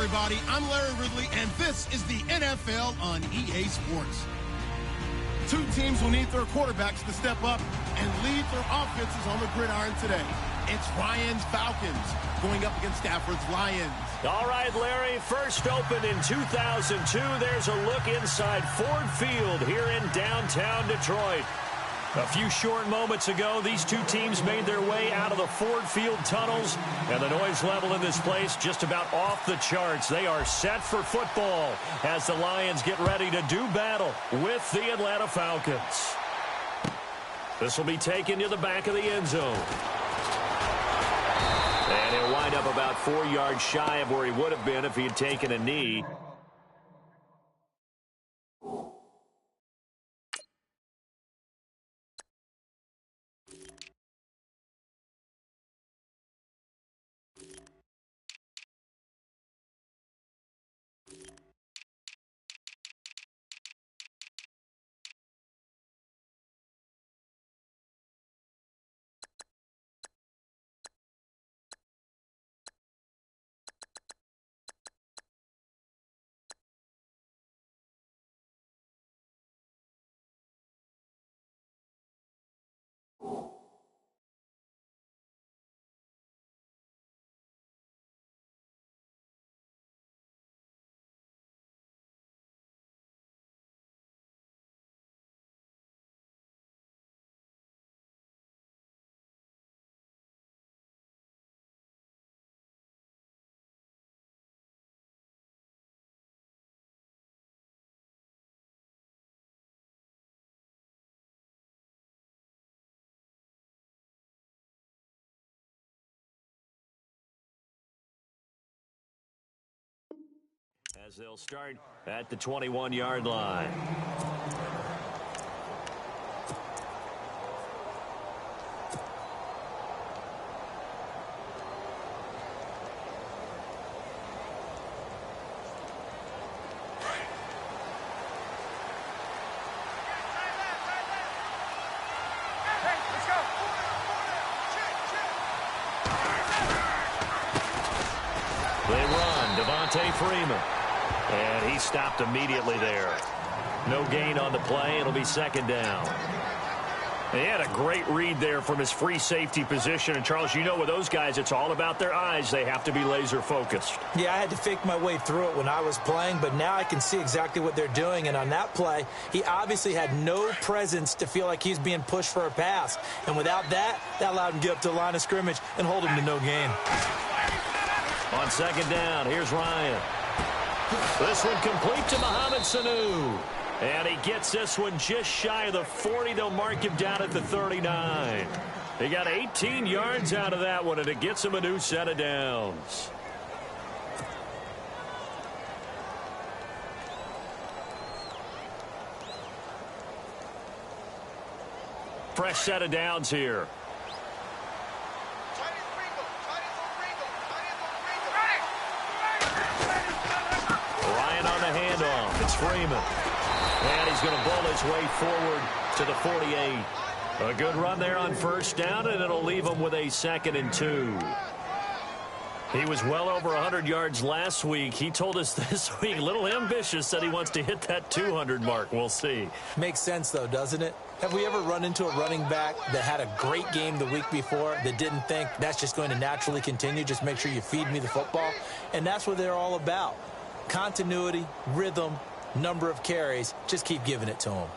everybody. I'm Larry Ridley, and this is the NFL on EA Sports. Two teams will need their quarterbacks to step up and lead their offenses on the gridiron today. It's Ryan's Falcons going up against Stafford's Lions. All right, Larry, first opened in 2002. There's a look inside Ford Field here in downtown Detroit. A few short moments ago, these two teams made their way out of the Ford Field tunnels, and the noise level in this place just about off the charts. They are set for football as the Lions get ready to do battle with the Atlanta Falcons. This will be taken to the back of the end zone. And he'll wind up about 4 yards shy of where he would have been if he had taken a knee. As they'll start at the 21-yard line. They run, Devontae Freeman. And he stopped immediately there. No gain on the play. It'll be second down. He had a great read there from his free safety position. And, Charles, you know with those guys, it's all about their eyes. They have to be laser focused. Yeah, I had to fake my way through it when I was playing, but now I can see exactly what they're doing. And on that play, he obviously had no presence to feel like he's being pushed for a pass. And without that, that allowed him to get up to the line of scrimmage and hold him to no gain. On second down, here's Ryan. This one complete to Mohamed Sanu. And he gets this one just shy of the 40. They'll mark him down at the 39. He got 18 yards out of that one, and it gets him a new set of downs. Fresh set of downs here. Handoff. It's Freeman. And he's going to bowl his way forward to the 48. A good run there on first down, and it'll leave him with a 2nd and 2. He was well over 100 yards last week. He told us this week, a little ambitious, said he wants to hit that 200 mark. We'll see. Makes sense, though, doesn't it? Have we ever run into a running back that had a great game the week before that didn't think that's just going to naturally continue? Just make sure you feed me the football. And that's what they're all about. Continuity, rhythm, number of carries. Just keep giving it to him.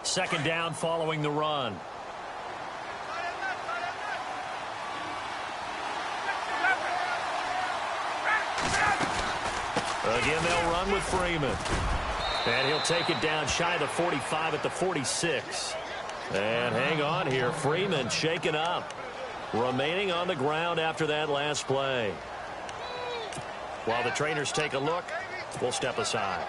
Second down following the run. Again, they'll run with Freeman. And he'll take it down shy of the 45 at the 46. And hang on here. Freeman shaken up. Remaining on the ground after that last play. While the trainers take a look, we'll step aside.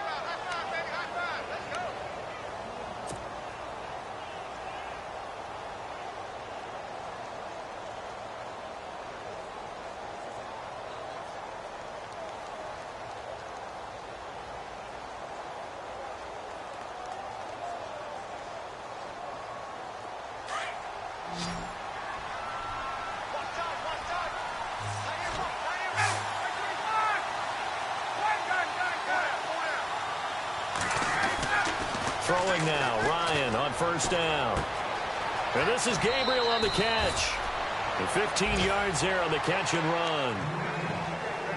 Throwing now, Ryan on first down. And this is Gabriel on the catch. And 15 yards there on the catch and run.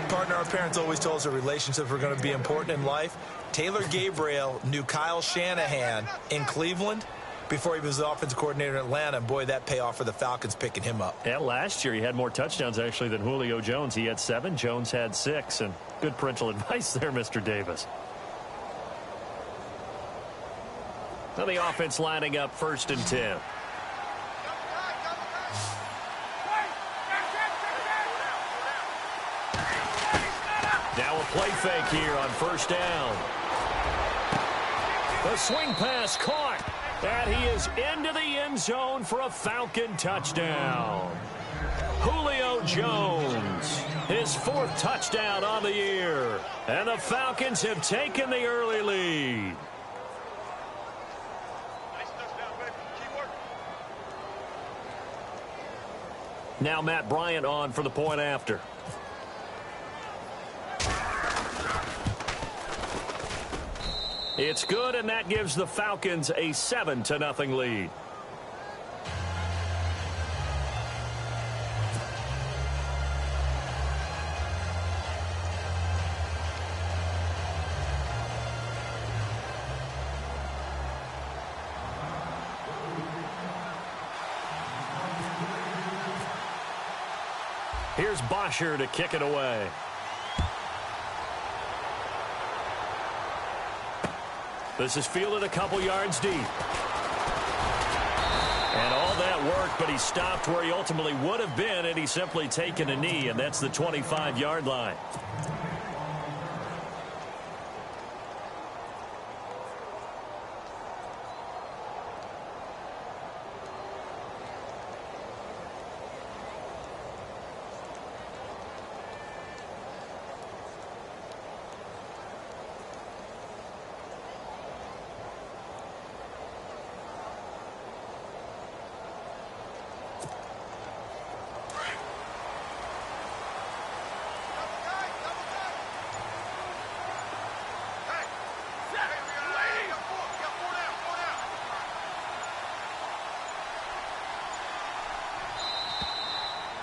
Partner, our parents always told us that relationships were going to be important in life. Taylor Gabriel knew Kyle Shanahan in Cleveland before he was the offensive coordinator in Atlanta. And boy, that payoff for the Falcons picking him up. And last year he had more touchdowns actually than Julio Jones. He had 7. Jones had 6. And good parental advice there, Mr. Davis. Now the offense lining up 1st and 10. Now a play fake here on first down. The swing pass caught. And he is into the end zone for a Falcon touchdown. Julio Jones, his 4th touchdown on the year. And the Falcons have taken the early lead. Now Matt Bryant on for the point after. It's good, and that gives the Falcons a 7-0 lead. Here's Bosher to kick it away. This is fielded a couple yards deep. And all that work, but he stopped where he ultimately would have been, and he's simply taken a knee, and that's the 25-yard line.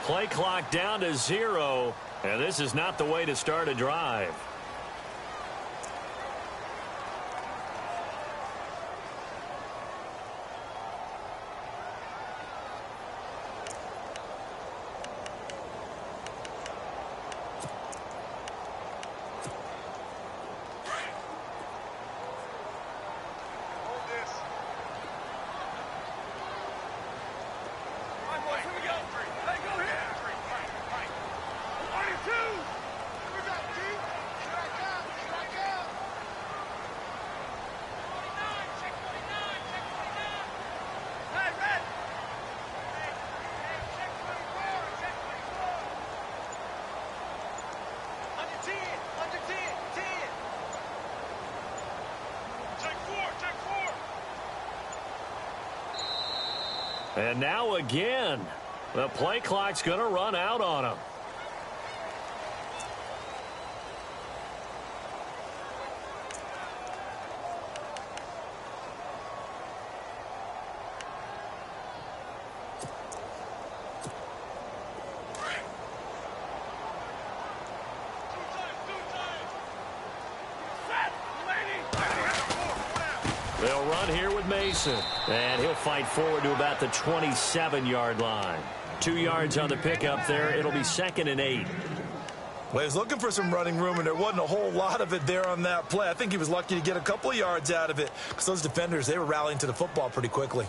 Play clock down to 0, and this is not the way to start a drive. And now again, the play clock's going to run out on him. They'll run here with Mason. And he'll fight forward to about the 27-yard line. 2 yards on the pickup there. It'll be 2nd and 8. Well, he was looking for some running room, and there wasn't a whole lot of it there on that play. I think he was lucky to get a couple of yards out of it because those defenders, they were rallying to the football pretty quickly.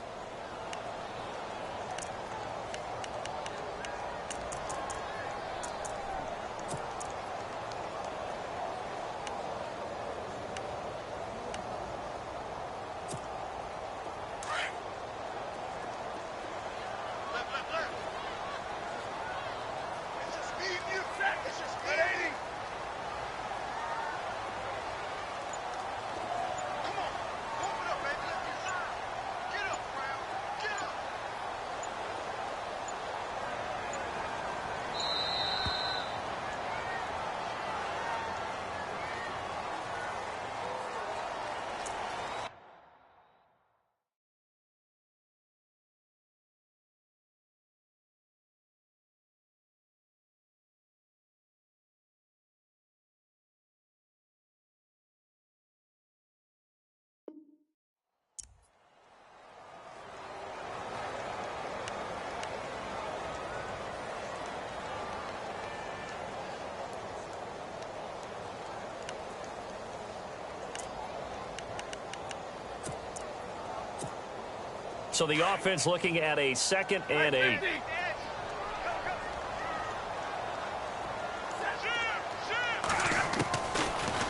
So the offense looking at a 2nd and 8.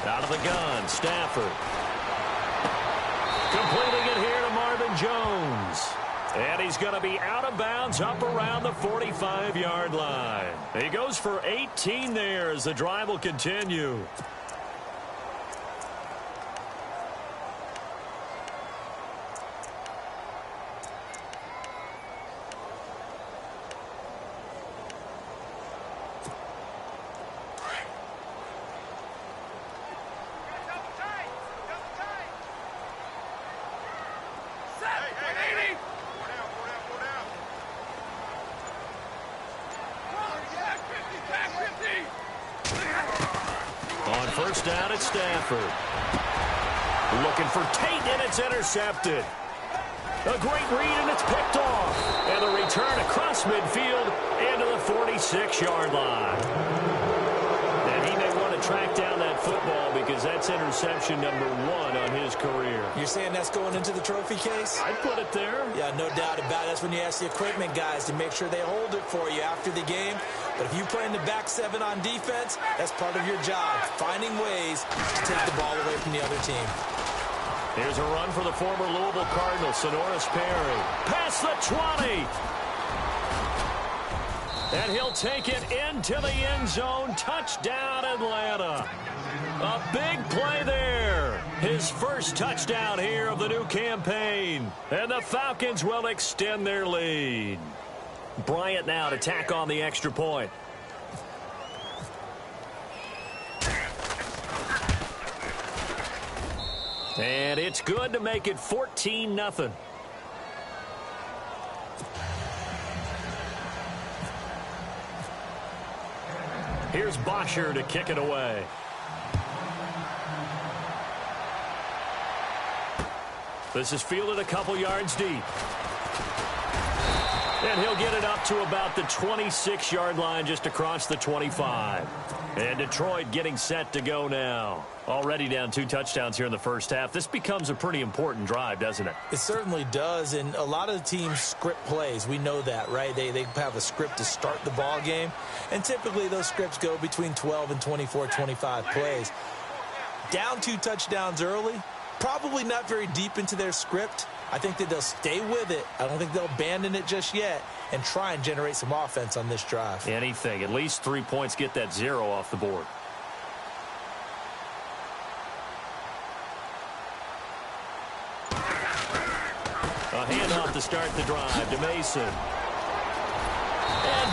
Out of the gun, Stafford. Completing it here to Marvin Jones. And he's going to be out of bounds up around the 45-yard line. He goes for 18 there as the drive will continue. First down at Stafford. Looking for Tate, and it's intercepted. A great read, and it's picked off. And the return across midfield into the 46-yard line. And he may want to track down that football because that's interception number 1 on his career. You're saying that's going into the trophy case? I'd put it there. Yeah, no doubt about it. That's when you ask the equipment guys to make sure they hold it for you after the game. But if you play in the back 7 on defense, that's part of your job, finding ways to take the ball away from the other team. Here's a run for the former Louisville Cardinal, Sonoris Perry. Past the 20. And he'll take it into the end zone. Touchdown, Atlanta. A big play there. His first touchdown here of the new campaign. And the Falcons will extend their lead. Bryant now to tack on the extra point. And it's good to make it 14-0. Here's Bosher to kick it away. This is fielded a couple yards deep. And he'll get it up to about the 26-yard line just across the 25. And Detroit getting set to go now. Already down 2 touchdowns here in the first half. This becomes a pretty important drive, doesn't it? It certainly does, and a lot of the teams script plays. We know that, right? They have a script to start the ball game, and typically those scripts go between 12 and 24, 25 plays. Down 2 touchdowns early, probably not very deep into their script. I think that they'll stay with it. I don't think they'll abandon it just yet and try and generate some offense on this drive. Anything. At least 3 points, get that 0 off the board. A handoff to start the drive to Mason. And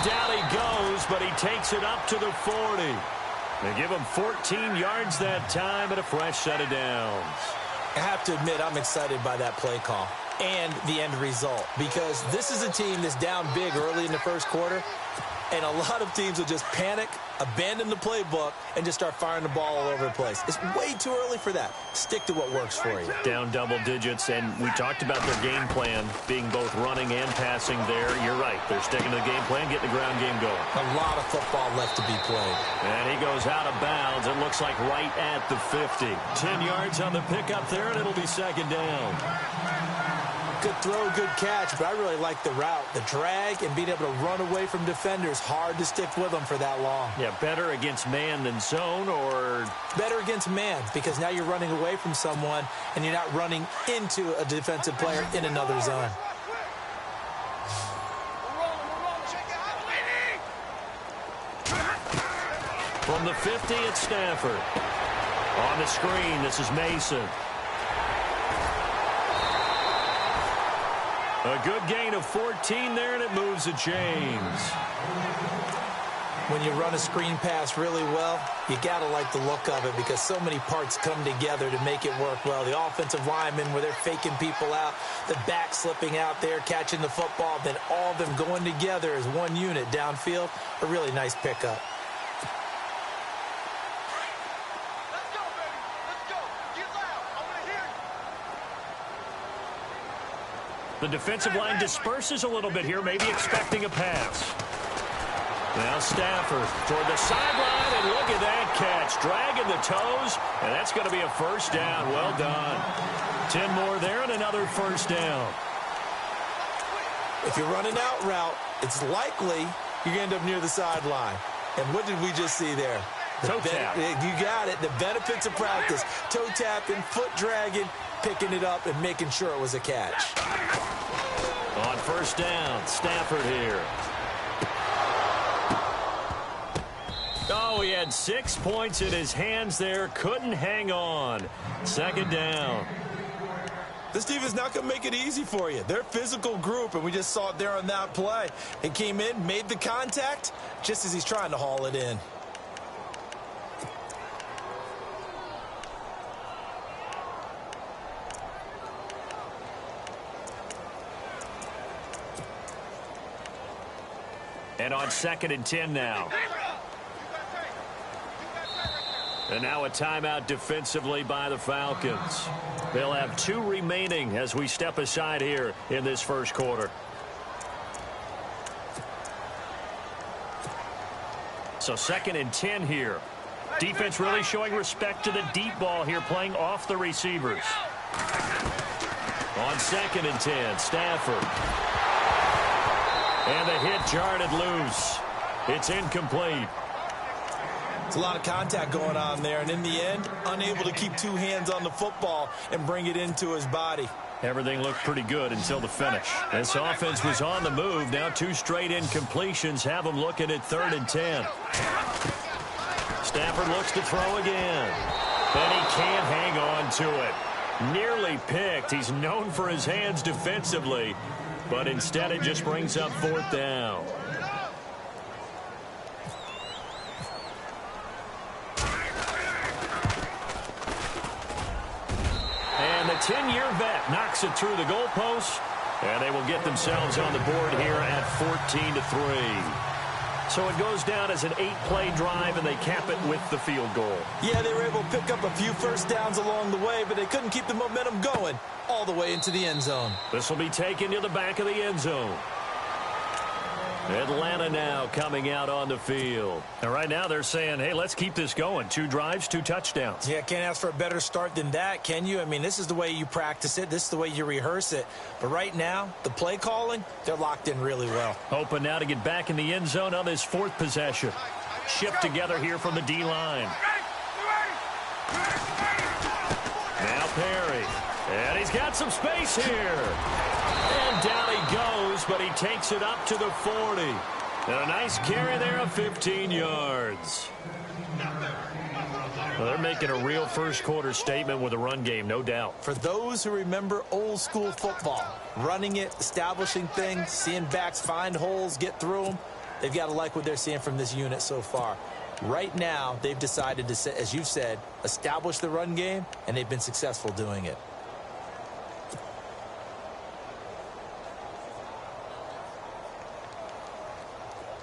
down he goes, but he takes it up to the 40. They give him 14 yards that time and a fresh set of downs. I have to admit, I'm excited by that play call and the end result because this is a team that's down big early in the first quarter, and a lot of teams will just panic, abandon the playbook, and just start firing the ball all over the place. It's way too early for that. Stick to what works for you. Down double digits, and we talked about their game plan being both running and passing there. You're right. They're sticking to the game plan, getting the ground game going. A lot of football left to be played. And he goes out of bounds. It looks like right at the 50. 10 yards on the pickup there, and it'll be second down. Good throw, good catch, but I really like the route. The drag and being able to run away from defenders, hard to stick with them for that long. Yeah, better against man than zone, or? Better against man, because now you're running away from someone and you're not running into a defensive player in another zone. From the 50, it's Stafford. On the screen, this is Mason. A good gain of 14 there, and it moves the chains. When you run a screen pass really well, you got to like the look of it because so many parts come together to make it work well. The offensive linemen, where they're faking people out, the back slipping out there, catching the football, then all of them going together as one unit downfield, a really nice pickup. The defensive line disperses a little bit here, maybe expecting a pass. Now Stafford toward the sideline, and look at that catch. Dragging the toes, and that's going to be a first down. Well done. 10 more there and another first down. If you're running out route, it's likely you're going to end up near the sideline. And what did we just see there? Toe tap. You got it. The benefits of practice. Toe tapping, foot dragging, picking it up, and making sure it was a catch. On first down, Stafford here. Oh, he had 6 points in his hands there. Couldn't hang on. Second down. This team is not going to make it easy for you. They're a physical group, and we just saw it there on that play. He came in, made the contact, just as he's trying to haul it in. And on 2nd and 10 now. And now a timeout defensively by the Falcons. They'll have 2 remaining as we step aside here in this first quarter. So 2nd and 10 here. Defense really showing respect to the deep ball here, playing off the receivers. On 2nd and 10, Stafford. And the hit jarred it loose. It's incomplete. It's a lot of contact going on there, and in the end, unable to keep 2 hands on the football and bring it into his body. Everything looked pretty good until the finish. This offense was on the move. Now 2 straight incompletions have them looking at 3rd and 10. Stafford looks to throw again. And he can't hang on to it. Nearly picked. He's known for his hands defensively, but instead it just brings up 4th down. And the 10-year vet knocks it through the goalpost, and they will get themselves on the board here at 14-3. So it goes down as an 8-play drive, and they cap it with the field goal. Yeah, they were able to pick up a few first downs along the way, but they couldn't keep the momentum going all the way into the end zone. This will be taken to the back of the end zone. Atlanta now coming out on the field. And right now they're saying, hey, let's keep this going. 2 drives, 2 touchdowns. Yeah, can't ask for a better start than that, can you? I mean, this is the way you practice it. This is the way you rehearse it. But right now, the play calling, they're locked in really well. Hoping now to get back in the end zone on this 4th possession. Shift together here from the D-line. Now Perry. And he's got some space here. And down he goes, but he takes it up to the 40. And a nice carry there of 15 yards. Well, they're making a real first-quarter statement with a run game, no doubt. For those who remember old-school football, running it, establishing things, seeing backs find holes, get through them, they've got to like what they're seeing from this unit so far. Right now, they've decided to, as you've said, establish the run game, and they've been successful doing it.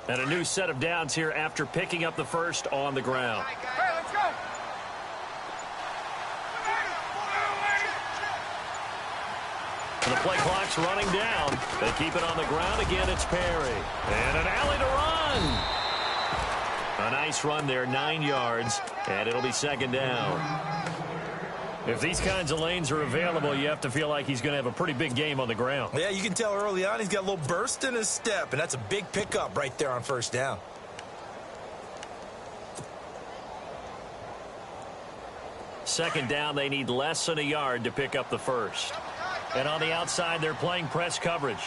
And a new set of downs here after picking up the first on the ground. Hey, let's go. And the play clock's running down. They keep it on the ground. Again, it's Perry. And an alley to run. A nice run there, 9 yards. And it'll be 2nd down. If these kinds of lanes are available, you have to feel like he's going to have a pretty big game on the ground. Yeah, you can tell early on he's got a little burst in his step, and that's a big pickup right there on first down. Second down, they need less than a yard to pick up the first. And on the outside, they're playing press coverage.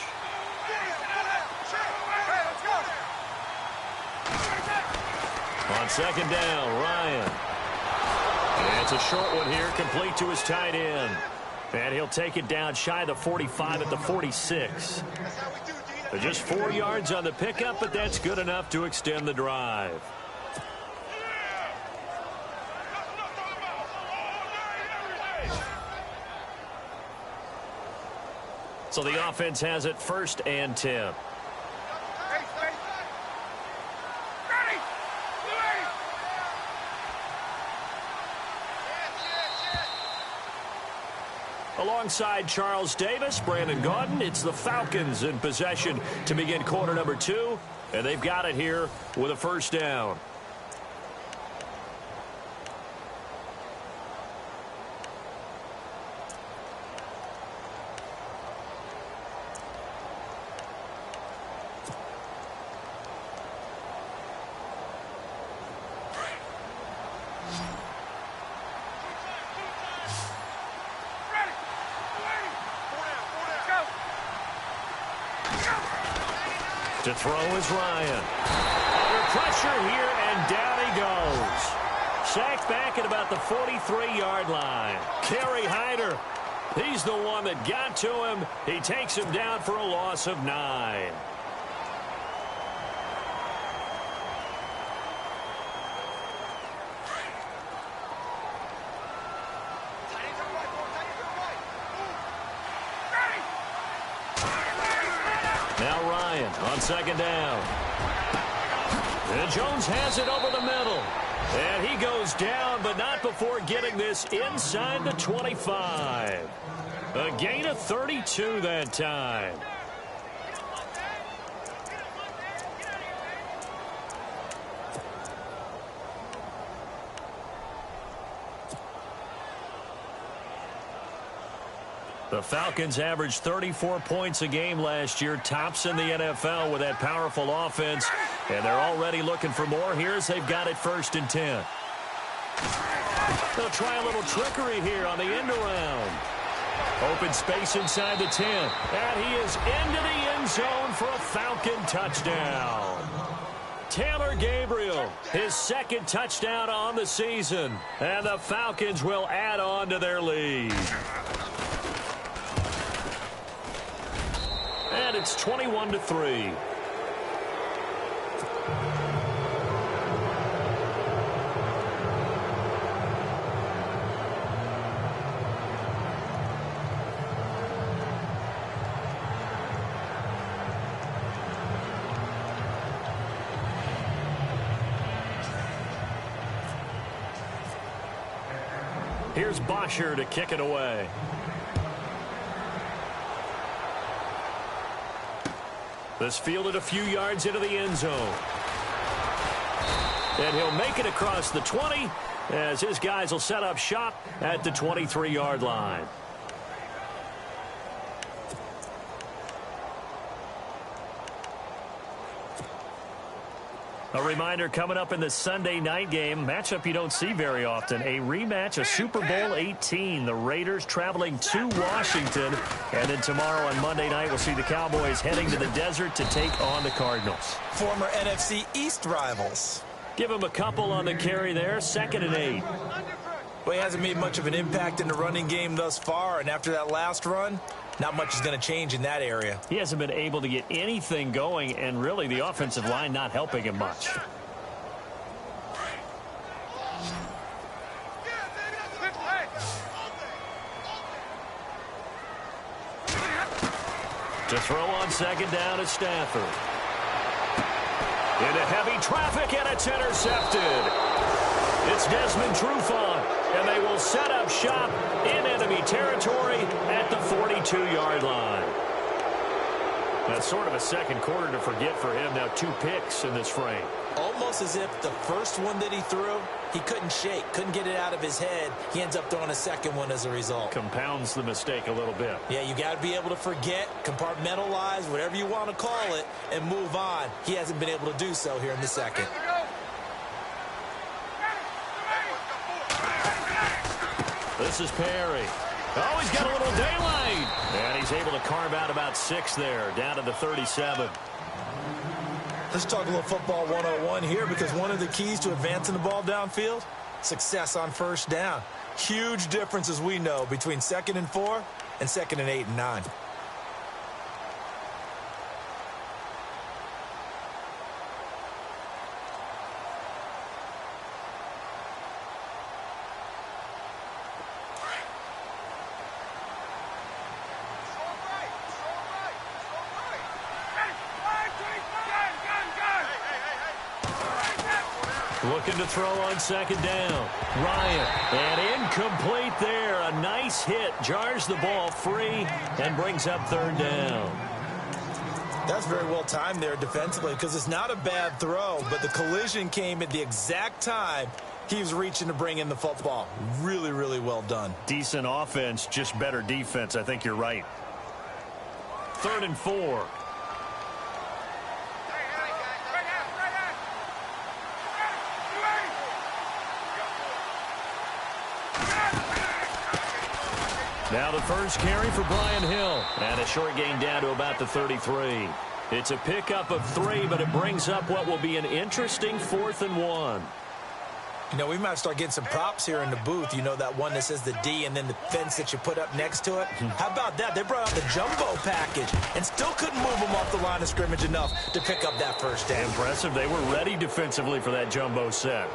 On 2nd down, Ryan. And it's a short one here, complete to his tight end. And he'll take it down shy of the 45 at the 46. Just 4 yards on the pickup, but that's good enough to extend the drive. So the offense has it 1st and 10. Alongside Charles Davis, Brandon Gaudin, it's the Falcons in possession to begin quarter number 2, and they've got it here with a first down. To throw is Ryan. Under pressure here, and down he goes. Sacked back at about the 43-yard line. Kerry Hyder, he's the one that got to him. He takes him down for a loss of 9. Now Ryan on second down. And Jones has it over the middle. And he goes down, but not before getting this inside the 25. A gain of 32 that time. The Falcons averaged 34 points a game last year, tops in the NFL with that powerful offense, and they're already looking for more. Here's they've got it 1st and 10. They'll try a little trickery here on the end around. Open space inside the 10, and he is into the end zone for a Falcon touchdown. Taylor Gabriel, his 2nd touchdown on the season, and the Falcons will add on to their lead. And it's 21-3. Here's Bosher to kick it away. This fielded a few yards into the end zone. And he'll make it across the 20 as his guys will set up shop at the 23-yard line. A reminder coming up in the Sunday night game, matchup you don't see very often, a rematch of Super Bowl 18. The Raiders traveling to Washington. And then tomorrow on Monday night, we'll see the Cowboys heading to the desert to take on the Cardinals. Former NFC East rivals. Give him a couple on the carry there, 2nd and 8. Well, he hasn't made much of an impact in the running game thus far, and after that last run, not much is going to change in that area. He hasn't been able to get anything going, and really the offensive line not helping him much. To throw on 2nd down is Stafford. Into heavy traffic, and it's intercepted. It's Desmond Trufant, and they will set up shop in enemy territory at the 42-yard line. That's sort of a second quarter to forget for him. Now 2 picks in this frame. Almost as if the first one that he threw, he couldn't shake, couldn't get it out of his head. He ends up throwing a second one as a result. Compounds the mistake a little bit. Yeah, you got to be able to forget, compartmentalize, whatever you want to call it, and move on. He hasn't been able to do so here in the second. This is Perry. Oh, he's got a little daylight. And he's able to carve out about 6 there, down to the 37. Let's talk a little football 101 here, because one of the keys to advancing the ball downfield, success on 1st down. Huge difference, as we know, between 2nd and 4 and 2nd and 8 and 9. Looking to throw on 2nd down. Ryan, and incomplete there. A nice hit. Jars the ball free and brings up 3rd down. That's very well timed there defensively, because it's not a bad throw, but the collision came at the exact time he was reaching to bring in the football. Really, really well done. Decent offense, just better defense. I think you're right. 3rd and 4. Now the first carry for Brian Hill. And a short gain down to about the 33. It's a pickup of 3, but it brings up what will be an interesting 4th and 1. You know, we might start getting some props here in the booth. You know, that one that says the D and then the fence that you put up next to it? How about that? They brought out the jumbo package and still couldn't move them off the line of scrimmage enough to pick up that first down. Impressive. They were ready defensively for that jumbo set.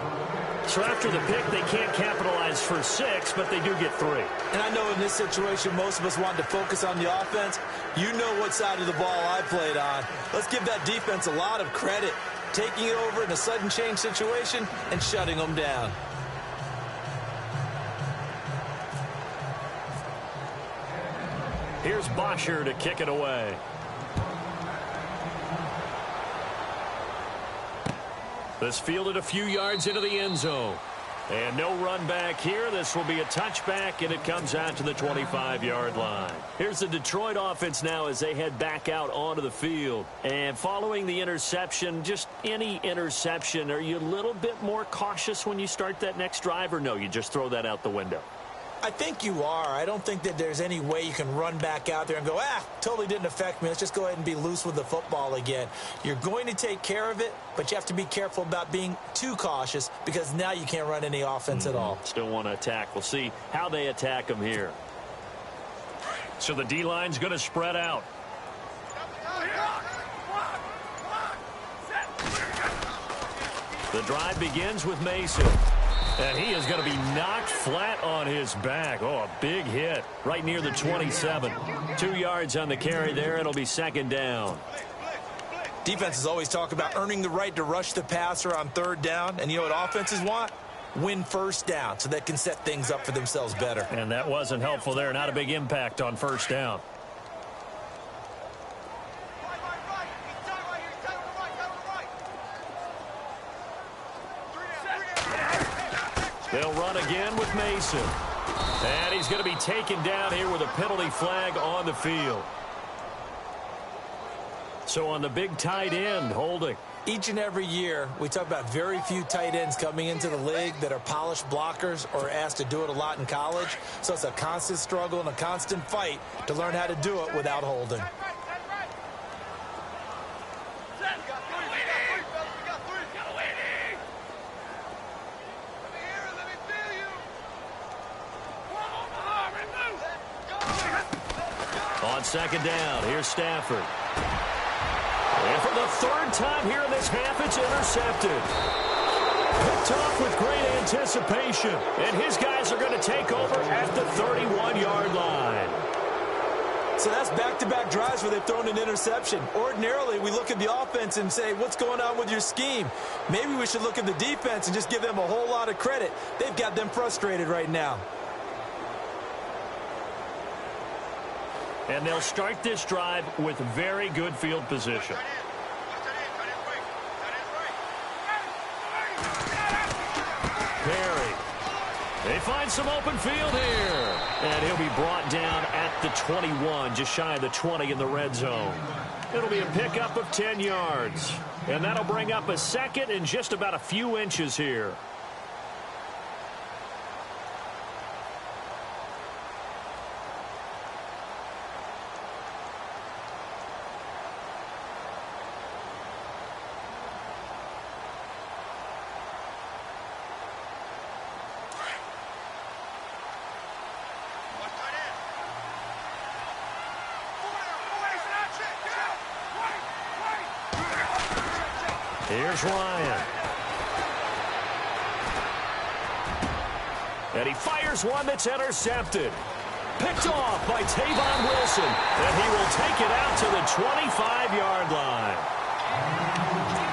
So after the pick, they can't capitalize for 6, but they do get 3. And I know in this situation, most of us wanted to focus on the offense. You know what side of the ball I played on. Let's give that defense a lot of credit, taking it over in a sudden change situation and shutting them down. Here's Bosher to kick it away. This fielded a few yards into the end zone. And no run back here. This will be a touchback, and it comes out to the 25-yard line. Here's the Detroit offense now as they head back out onto the field. And following the interception, just any interception, are you a little bit more cautious when you start that next drive, or no, you just throw that out the window? I think you are. I don't think that there's any way you can run back out there and go, totally didn't affect me. Let's just go ahead and be loose with the football again. You're going to take care of it, but you have to be careful about being too cautious because now you can't run any offense at all. Still want to attack. We'll see how they attack them here. So the D-line's going to spread out. The drive begins with Mason. And he is going to be knocked flat on his back. Oh, a big hit right near the 27. 2 yards on the carry there. It'll be 2nd down. Defenses always talk about earning the right to rush the passer on 3rd down. And you know what offenses want? Win 1st down so they can set things up for themselves better. And that wasn't helpful there. Not a big impact on 1st down. They'll run again with Mason. And he's going to be taken down here with a penalty flag on the field. So on the big tight end, holding. Each and every year, we talk about very few tight ends coming into the league that are polished blockers or asked to do it a lot in college. So it's a constant struggle and a constant fight to learn how to do it without holding. On 2nd down, here's Stafford. And for the 3rd time here in this half, it's intercepted. Picked off with great anticipation. And his guys are going to take over at the 31-yard line. So that's back-to-back drives where they've thrown an interception. Ordinarily, we look at the offense and say, what's going on with your scheme? Maybe we should look at the defense and just give them a whole lot of credit. They've got them frustrated right now. And they'll start this drive with very good field position. Perry. They find some open field here. And he'll be brought down at the 21, just shy of the 20 in the red zone. It'll be a pickup of 10 yards. And that'll bring up a 2nd and just about a few inches here. Here's Ryan. And he fires one that's intercepted. Picked off by Tavon Wilson. And he will take it out to the 25-yard line.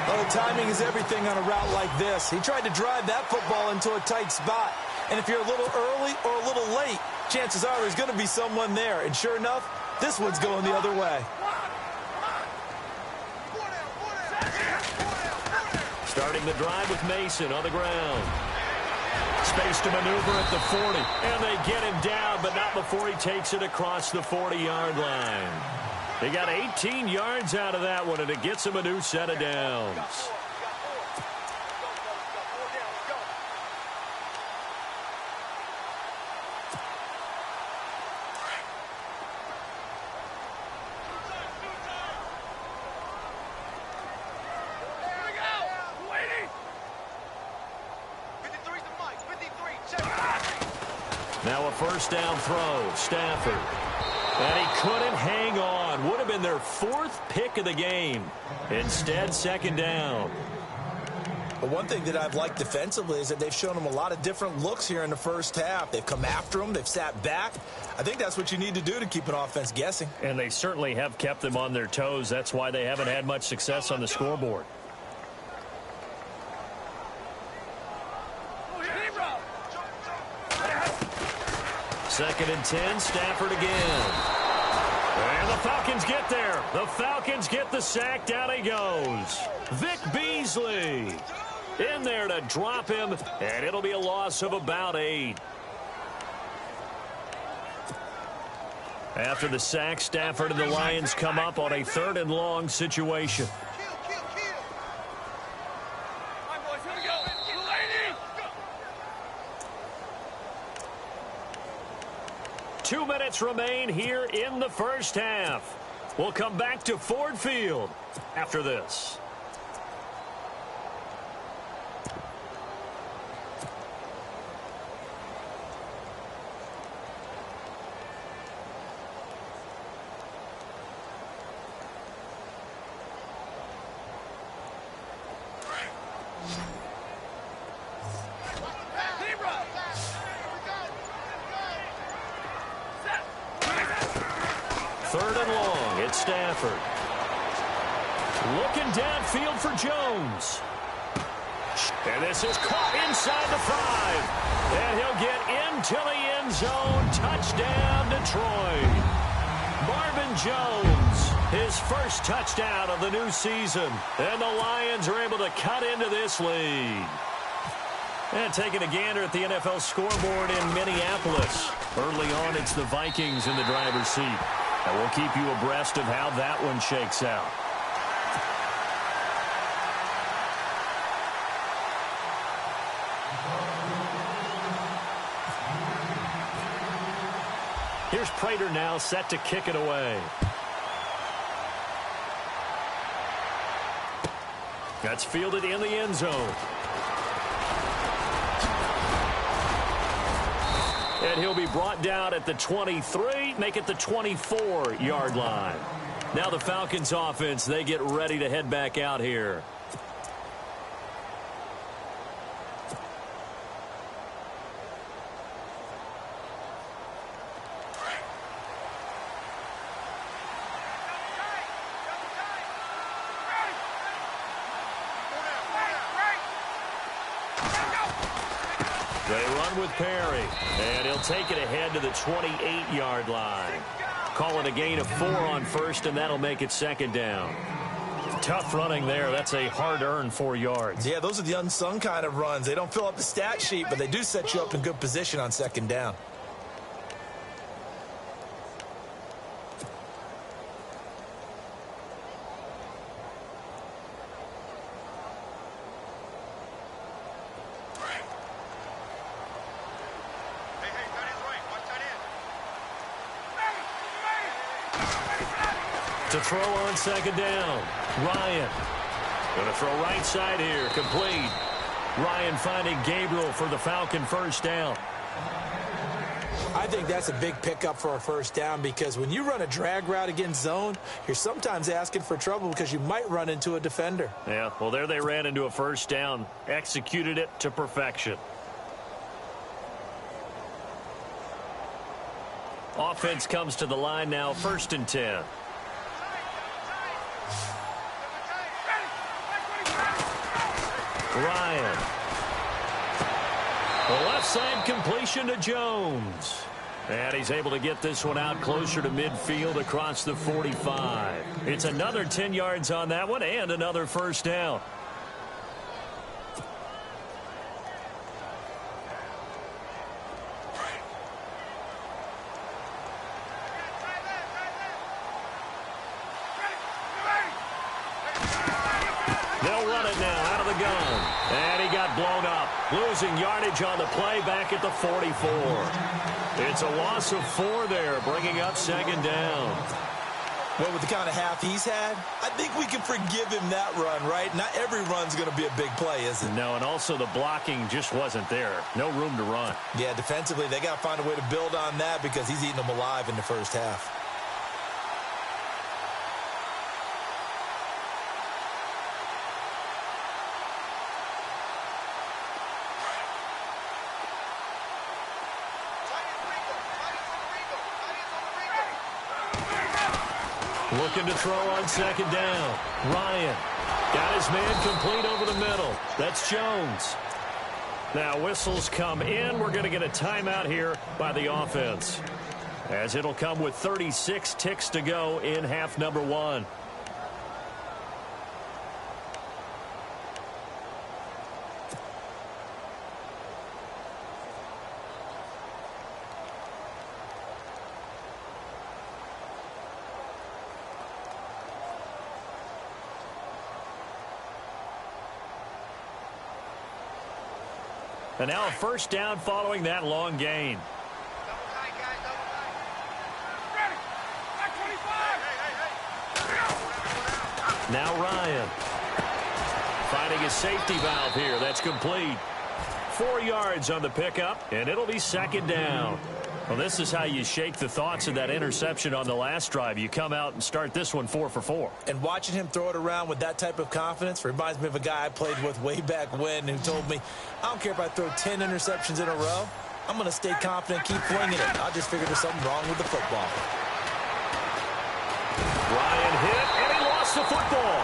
Well, timing is everything on a route like this. He tried to drive that football into a tight spot. And if you're a little early or a little late, chances are there's going to be someone there. And sure enough, this one's going the other way. Starting the drive with Mason on the ground. Space to maneuver at the 40. And they get him down, but not before he takes it across the 40-yard line. They got 18 yards out of that one, and it gets him a new set of downs. Now a first down throw. Stafford. And he couldn't hang on. Would have been their 4th pick of the game. Instead, second down. But one thing that I've liked defensively is that they've shown them a lot of different looks here in the first half. They've come after them. They've sat back. I think that's what you need to do to keep an offense guessing. And they certainly have kept them on their toes. That's why they haven't had much success on the scoreboard. Second and 10, Stafford again. And the Falcons get there. The Falcons get the sack. Down he goes. Vic Beasley in there to drop him, and it'll be a loss of about 8. After the sack, Stafford and the Lions come up on a 3rd and long situation. 2 minutes remain here in the first half. We'll come back to Ford Field after this. Third and long, it's Stafford. Looking downfield for Jones. And this is caught inside the 5. And he'll get into the end zone. Touchdown, Detroit. Marvin Jones, his first touchdown of the new season. And the Lions are able to cut into this lead. And taking a gander at the NFL scoreboard in Minneapolis. Early on, it's the Vikings in the driver's seat. And we'll keep you abreast of how that one shakes out. Here's Prater now set to kick it away. That's fielded in the end zone. And he'll be brought down at the 23, make it the 24-yard line. Now the Falcons offense, they get ready to head back out here. They run with Perry, and he'll take it ahead to the 28-yard line. Call it a gain of 4 on first, and that'll make it second down. Tough running there. That's a hard-earned 4 yards. Yeah, those are the unsung kind of runs. They don't fill up the stat sheet, but they do set you up in good position on second down. To throw on second down. Ryan. Going to throw right side here. Complete. Ryan finding Gabriel for the Falcon first down. I think that's a big pickup for a first down because when you run a drag route against zone, you're sometimes asking for trouble because you might run into a defender. Yeah, well, there they ran into a first down. Executed it to perfection. Offense comes to the line now, 1st and 10. Ryan. The left side completion to Jones. And he's able to get this one out closer to midfield across the 45. It's another 10 yards on that one and another first down. They'll run it now out of the gun. And he got blown up. Losing yardage on the play back at the 44. It's a loss of 4 there, bringing up second down. Well, with the kind of half he's had, I think we can forgive him that run, right? Not every run's going to be a big play, is it? No, and also the blocking just wasn't there. No room to run. Yeah, defensively, they got to find a way to build on that because he's eating them alive in the first half. Looking to throw on second down. Ryan got his man complete over the middle. That's Jones. Now whistles come in. We're going to get a timeout here by the offense, as it'll come with 36 ticks to go in half number 1. And now a first down following that long gain. Now Ryan finding a safety valve here. That's complete. 4 yards on the pickup, and it'll be second down. Well, this is how you shake the thoughts of that interception on the last drive. You come out and start this one 4 for 4. And watching him throw it around with that type of confidence reminds me of a guy I played with way back when who told me, I don't care if I throw 10 interceptions in a row. I'm going to stay confident, keep flinging it. I just figured there's something wrong with the football. Ryan hit, and he lost the football.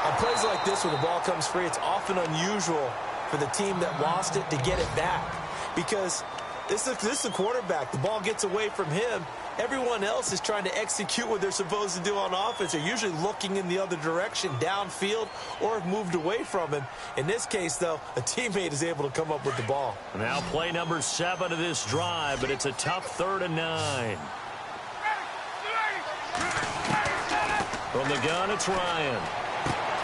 On plays like this, when the ball comes free, it's often unusual for the team that lost it to get it back. Because this is a quarterback. The ball gets away from him. Everyone else is trying to execute what they're supposed to do on offense. They're usually looking in the other direction, downfield, or have moved away from him. In this case, though, a teammate is able to come up with the ball. Now play number 7 of this drive, but it's a tough 3rd and 9. From the gun, it's Ryan.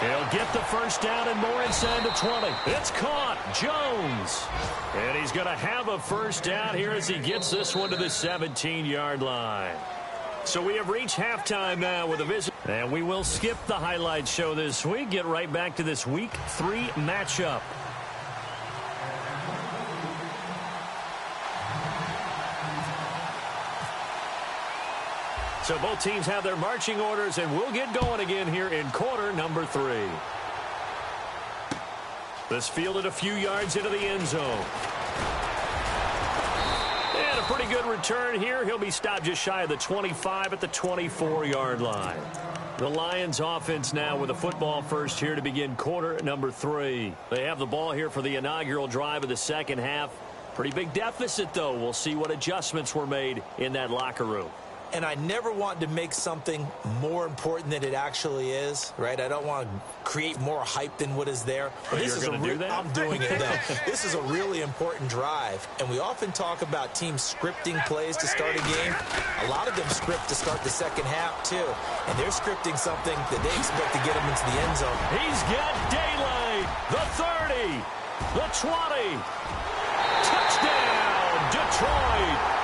He'll get the first down and more inside the 20. It's caught. Jones. And he's going to have a first down here as he gets this one to the 17-yard line. So we have reached halftime now with a visit. And we will skip the highlight show this week. Get right back to this Week 3 matchup. So both teams have their marching orders, and we'll get going again here in quarter number 3. This fielded a few yards into the end zone. And a pretty good return here. He'll be stopped just shy of the 25 at the 24-yard line. The Lions offense now with a football first here to begin quarter number 3. They have the ball here for the inaugural drive of the second half. Pretty big deficit, though. We'll see what adjustments were made in that locker room. And I never want to make something more important than it actually is, right? I don't want to create more hype than what is there. But this is going to do that? I'm doing it, though. This is a really important drive. And we often talk about teams scripting plays to start a game. A lot of them script to start the second half, too. And they're scripting something that they expect to get them into the end zone. He's got daylight. The 30. The 20. Touchdown, Detroit.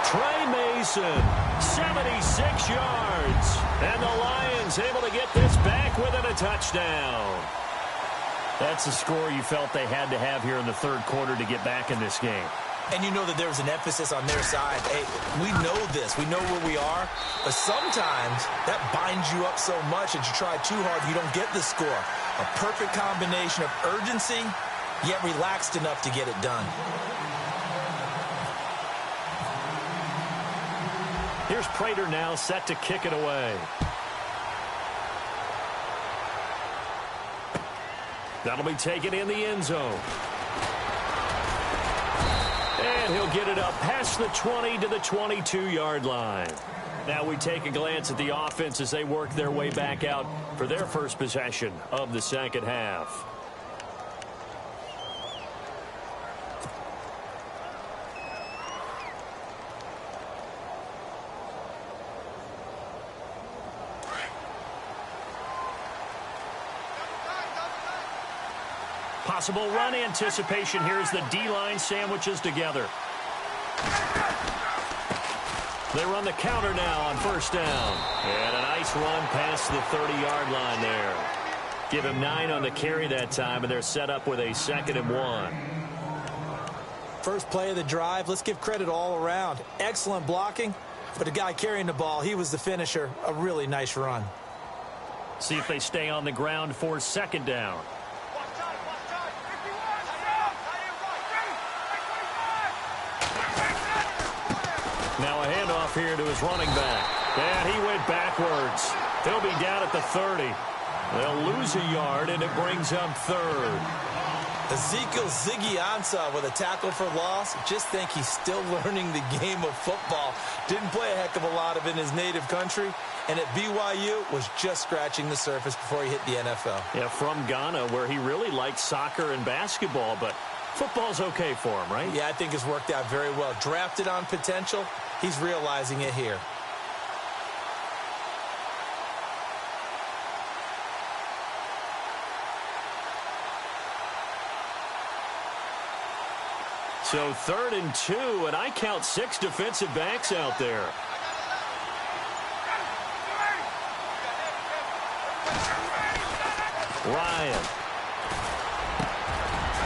Trey Mason, 76 yards. And the Lions able to get this back within a touchdown. That's the score you felt they had to have here in the third quarter to get back in this game. And you know that there's an emphasis on their side. Hey, we know this. We know where we are. But sometimes that binds you up so much that you try too hard, you don't get the score. A perfect combination of urgency, yet relaxed enough to get it done. Here's Prater now set to kick it away. That'll be taken in the end zone. And he'll get it up past the 20 to the 22-yard line. Now we take a glance at the offense as they work their way back out for their first possession of the second half. Possible run anticipation here as the D-line sandwiches together. They run the counter now on first down. And a nice run past the 30-yard line there. Give him 9 on the carry that time, and they're set up with a 2nd and 1. First play of the drive, let's give credit all around. Excellent blocking, but the guy carrying the ball, he was the finisher. A really nice run. See if they stay on the ground for 2nd down. Now a handoff here to his running back. And he went backwards. He'll be down at the 30. They'll lose a yard, and it brings up 3rd. Ezekiel Ziggy Ansah with a tackle for loss. Just think he's still learning the game of football. Didn't play a heck of a lot of it in his native country. And at BYU, was just scratching the surface before he hit the NFL. Yeah, from Ghana, where he really liked soccer and basketball, but football's okay for him, right? Yeah, I think it's worked out very well. Drafted on potential, he's realizing it here. So 3rd and 2, and I count 6 defensive backs out there. Ryan.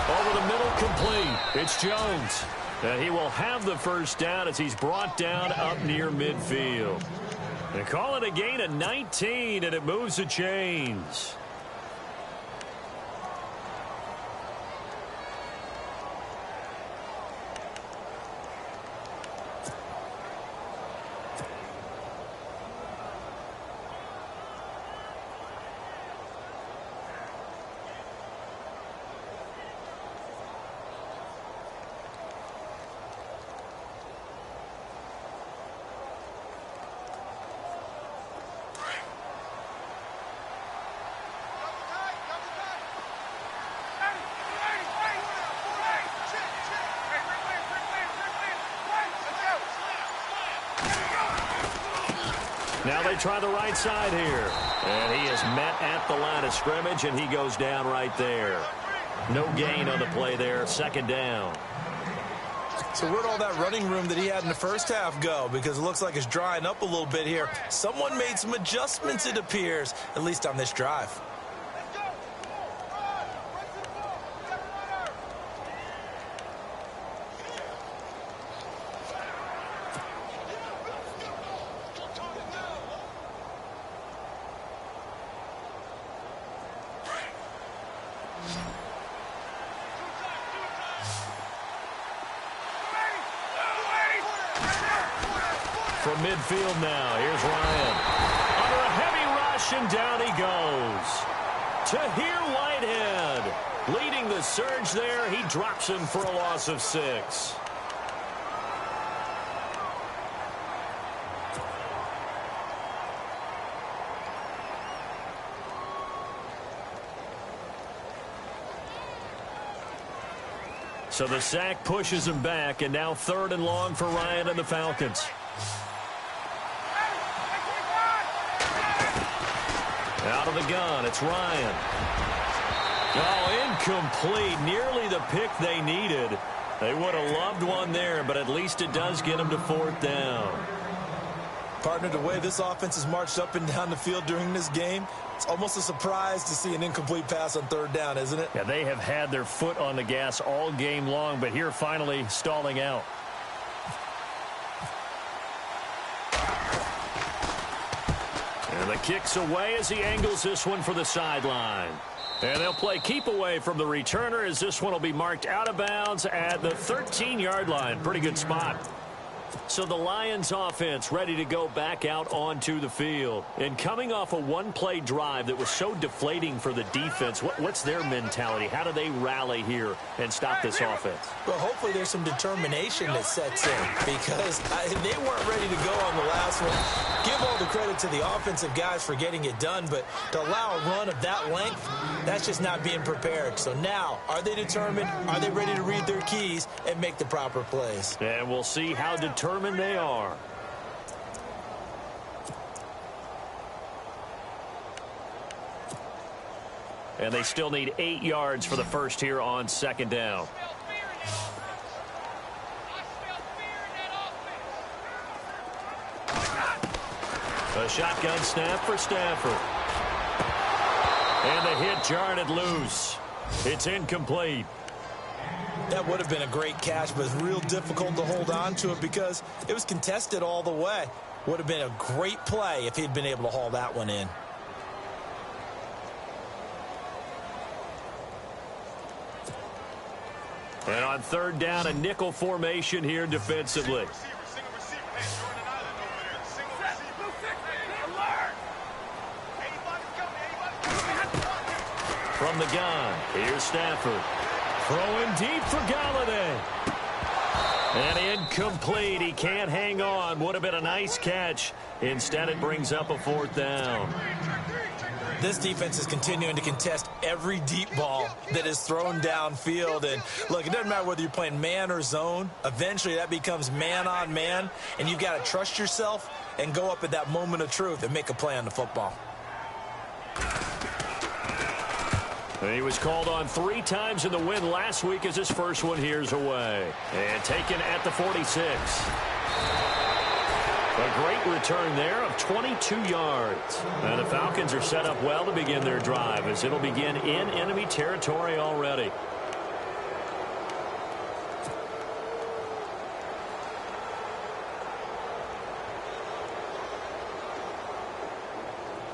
Over the middle, complete. It's Jones. And he will have the first down as he's brought down up near midfield. They call it a gain of 19, and it moves the chains. Now they try the right side here. And he is met at the line of scrimmage, and he goes down right there. No gain on the play there. 2nd down. So where'd all that running room that he had in the first half go? Because it looks like it's drying up a little bit here. Someone made some adjustments, it appears, at least on this drive. From midfield now, here's Ryan. Under a heavy rush, and down he goes. Tahir Whitehead leading the surge there. He drops him for a loss of 6. So the sack pushes him back, and now 3rd and long for Ryan and the Falcons. Out of the gun, it's Ryan. Oh, incomplete. Nearly the pick they needed. They would have loved one there, but at least it does get them to 4th down. Partner, the way this offense has marched up and down the field during this game, it's almost a surprise to see an incomplete pass on 3rd down, isn't it? Yeah, they have had their foot on the gas all game long, but here finally stalling out. And the kick's away as he angles this one for the sideline. And they'll play keep away from the returner as this one will be marked out of bounds at the 13-yard line. Pretty good spot. So the Lions offense ready to go back out onto the field. And coming off a one-play drive that was so deflating for the defense, what's their mentality? How do they rally here and stop this offense? Well, hopefully there's some determination that sets in because they weren't ready to go on the last one. Give all the credit to the offensive guys for getting it done, but to allow a run of that length, that's just not being prepared. So now, are they determined? Are they ready to read their keys and make the proper plays? And we'll see how determined they are. And they still need 8 yards for the first here on 2nd down. A shotgun snap for Stafford. And the hit jarred it loose. It's incomplete. That would have been a great catch, but it's real difficult to hold on to it because it was contested all the way. Would have been a great play if he'd been able to haul that one in. And on third down, a nickel formation here defensively. From the gun, here's Stafford. Throwing deep for Galladay. And incomplete. He can't hang on. Would have been a nice catch. Instead, it brings up a fourth down. This defense is continuing to contest every deep ball that is thrown downfield. And, look, it doesn't matter whether you're playing man or zone. Eventually, that becomes man on man. And you've got to trust yourself and go up at that moment of truth and make a play on the football. And he was called on 3 times in the win last week as his first one here's away. And taken at the 46. A great return there of 22 yards. And the Falcons are set up well to begin their drive as it'll begin in enemy territory already.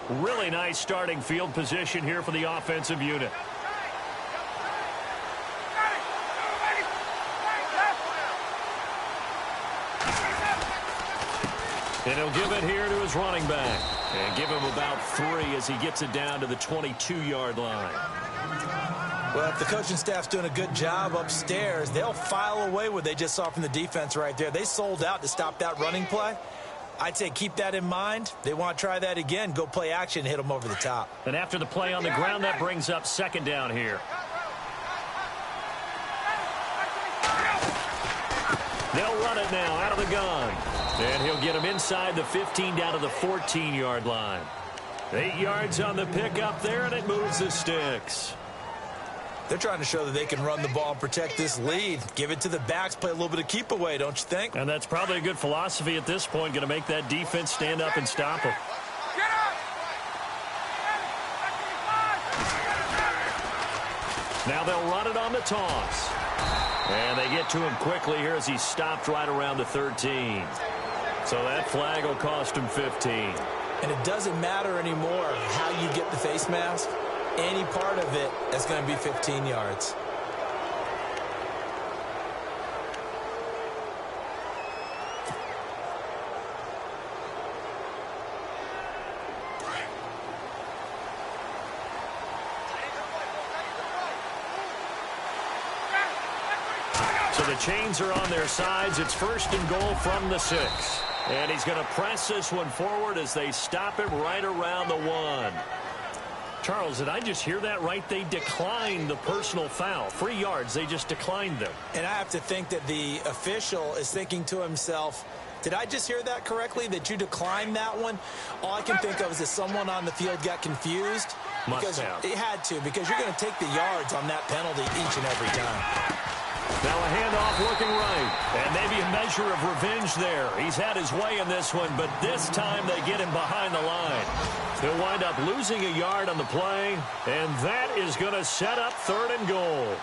Really nice starting field position here for the offensive unit. And he'll give it here to his running back. And give him about 3 as he gets it down to the 22-yard line. Well, if the coaching staff's doing a good job upstairs, they'll file away what they just saw from the defense right there. They sold out to stop that running play. I'd say keep that in mind. They want to try that again. Go play action, hit them over the top. And after the play on the ground, that brings up second down here. They'll run it now out of the gun. And he'll get him inside the 15 down to the 14-yard line. 8 yards on the pickup there, and it moves the sticks. They're trying to show that they can run the ball and protect this lead. Give it to the backs, play a little bit of keep away, don't you think? And that's probably a good philosophy at this point, going to make that defense stand up and stop him. Now they'll run it on the toss. And they get to him quickly here as he stopped right around the 13. So that flag will cost him 15. And it doesn't matter anymore how you get the face mask. Any part of it is going to be 15 yards. So the chains are on their sides. It's 1st and goal from the 6. And he's going to press this one forward as they stop him right around the 1. Charles, did I just hear that right? They declined the personal foul. 3 yards, they just declined them. And I have to think that the official is thinking to himself, did I just hear that correctly, that you declined that one? All I can think of is that someone on the field got confused. Must have. It had to, because you're going to take the yards on that penalty each and every time. Now a handoff looking right. And maybe a measure of revenge there. He's had his way in this one, but this time they get him behind the line. He'll wind up losing a yard on the play, and that is going to set up 3rd and goal.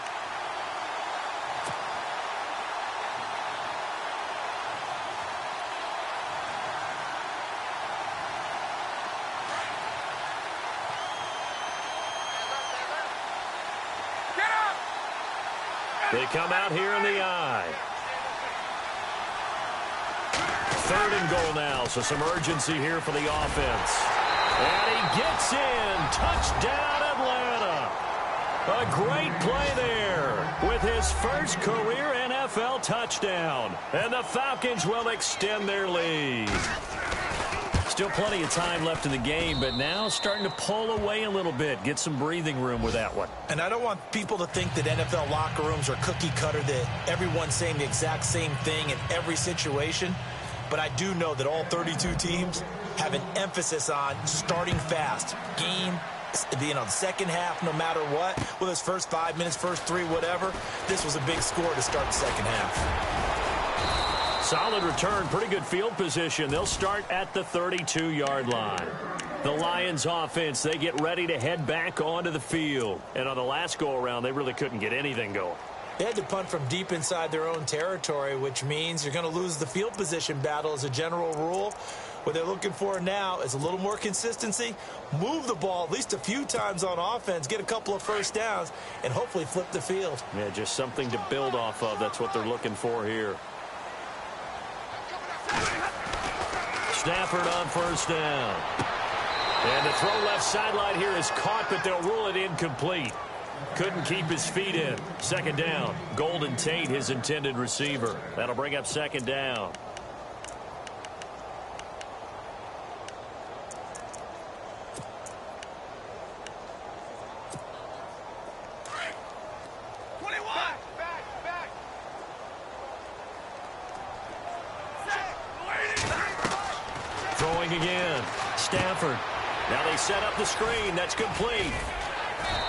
They come out here in the I. 3rd and goal now, so some urgency here for the offense. And he gets in. Touchdown, Atlanta. A great play there with his first career NFL touchdown. And the Falcons will extend their lead. Still plenty of time left in the game, but now starting to pull away a little bit. Get some breathing room with that one. And I don't want people to think that NFL locker rooms are cookie cutter, that everyone's saying the exact same thing in every situation. But I do know that all 32 teams have an emphasis on starting fast. Game, the second half, no matter what, whether it's first 5 minutes, first 3, whatever. This was a big score to start the second half. Solid return, pretty good field position. They'll start at the 32-yard line. The Lions offense, they get ready to head back onto the field. And on the last go-around, they really couldn't get anything going. They had to punt from deep inside their own territory, which means you're going to lose the field position battle as a general rule. What they're looking for now is a little more consistency, move the ball at least a few times on offense, get a couple of first downs, and hopefully flip the field. Yeah, just something to build off of. That's what they're looking for here. Stafford on first down. And the throw left sideline here is caught, but they'll rule it incomplete. Couldn't keep his feet in. Second down. Golden Tate, his intended receiver. That'll bring up second down. Throwing again. Stafford. Now they set up the screen. That's complete.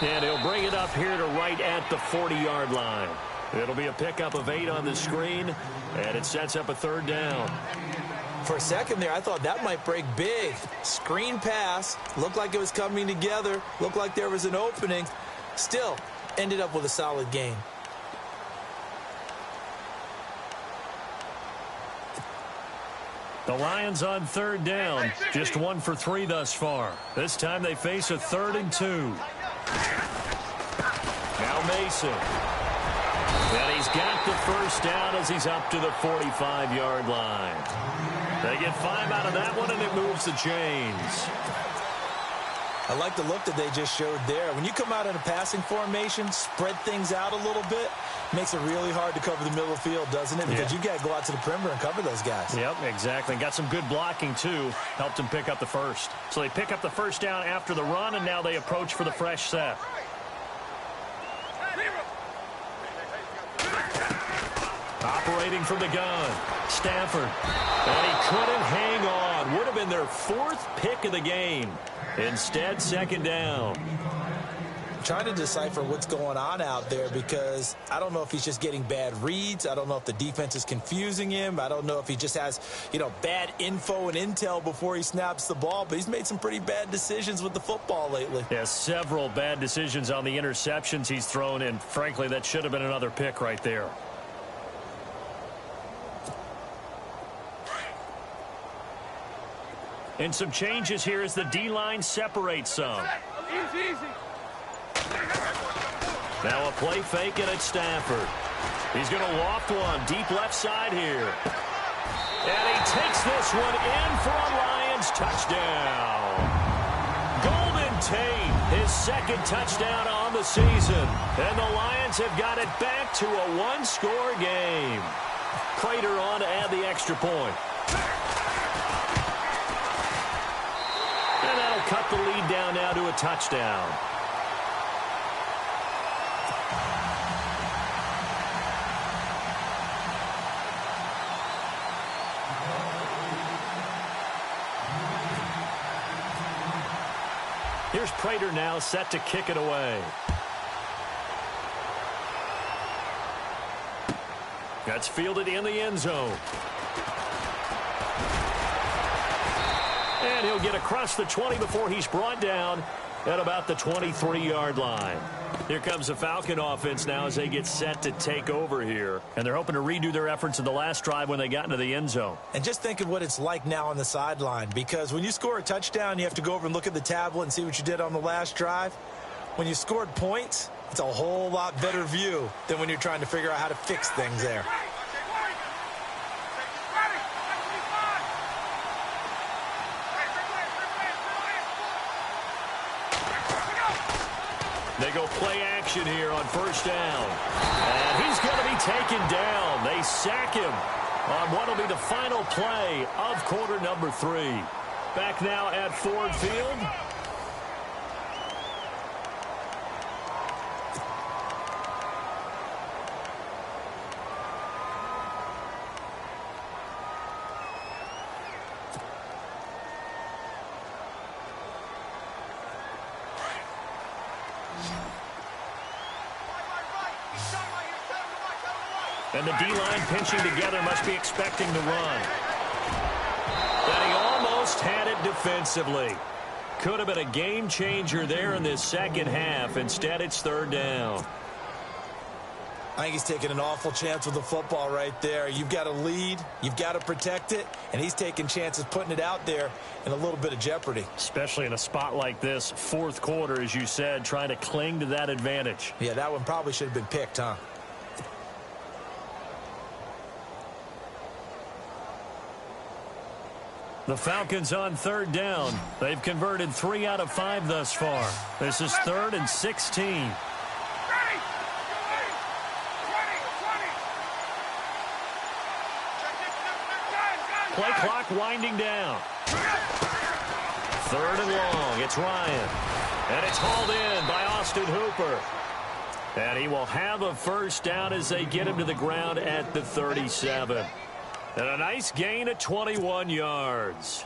And he'll bring it up here to right at the 40-yard line. It'll be a pickup of 8 on the screen, and it sets up a third down. For a second there, I thought that might break big. Screen pass. Looked like it was coming together. Looked like there was an opening. Still, ended up with a solid gain. The Lions on third down. Just 1 for 3 thus far. This time they face a 3rd and 2. Now Mason. And he's got the first down as he's up to the 45-yard line. They get 5 out of that one, and it moves the chains. I like the look that they just showed there. When you come out in a passing formation, spread things out a little bit, makes it really hard to cover the middle of the field, doesn't it? Because you got to go out to the perimeter and cover those guys. Yep, exactly. Got some good blocking, too. Helped him pick up the first. So they pick up the first down after the run, and now they approach for the fresh set. Operating from the gun, Stafford. And he couldn't hang on. Would have been their 4th pick of the game. Instead, second down. Trying to decipher what's going on out there because I don't know if he's just getting bad reads. I don't know if the defense is confusing him. I don't know if he just has, bad info and intel before he snaps the ball. But he's made some pretty bad decisions with the football lately. Yeah, several bad decisions on the interceptions he's thrown, and frankly, that should have been another pick right there. And some changes here as the D-line separates some. Easy. Now a play fake, and it's Stafford. He's going to loft one deep left side here. And he takes this one in for a Lions touchdown. Golden Tate, his 2nd touchdown on the season. And the Lions have got it back to a 1-score game. Prater on to add the extra point. And that'll cut the lead down now to a touchdown. Here's Prater now set to kick it away. That's fielded in the end zone. And he'll get across the 20 before he's brought down at about the 23-yard line. Here comes the Falcon offense now as they get set to take over here. And they're hoping to redo their efforts in the last drive when they got into the end zone. And just think of what it's like now on the sideline, because when you score a touchdown, you have to go over and look at the tablet and see what you did on the last drive. When you scored points, it's a whole lot better view than when you're trying to figure out how to fix things there. They go play action here on first down. And he's going to be taken down. They sack him on what will be the final play of quarter number 3. Back now at Ford Field. And the D-line pinching together must be expecting the run. And he almost had it defensively. Could have been a game changer there in this second half. Instead, it's third down. I think he's taking an awful chance with the football right there. You've got to lead, you've got to protect it, and he's taking chances putting it out there in a little bit of jeopardy. Especially in a spot like this, fourth quarter, as you said, trying to cling to that advantage. Yeah, that one probably should have been picked, huh? The Falcons on third down. They've converted 3 out of 5 thus far. This is 3rd and 16. Play clock winding down. 3rd and long. It's Ryan. And it's hauled in by Austin Hooper. And he will have a first down as they get him to the ground at the 37. And a nice gain of 21 yards.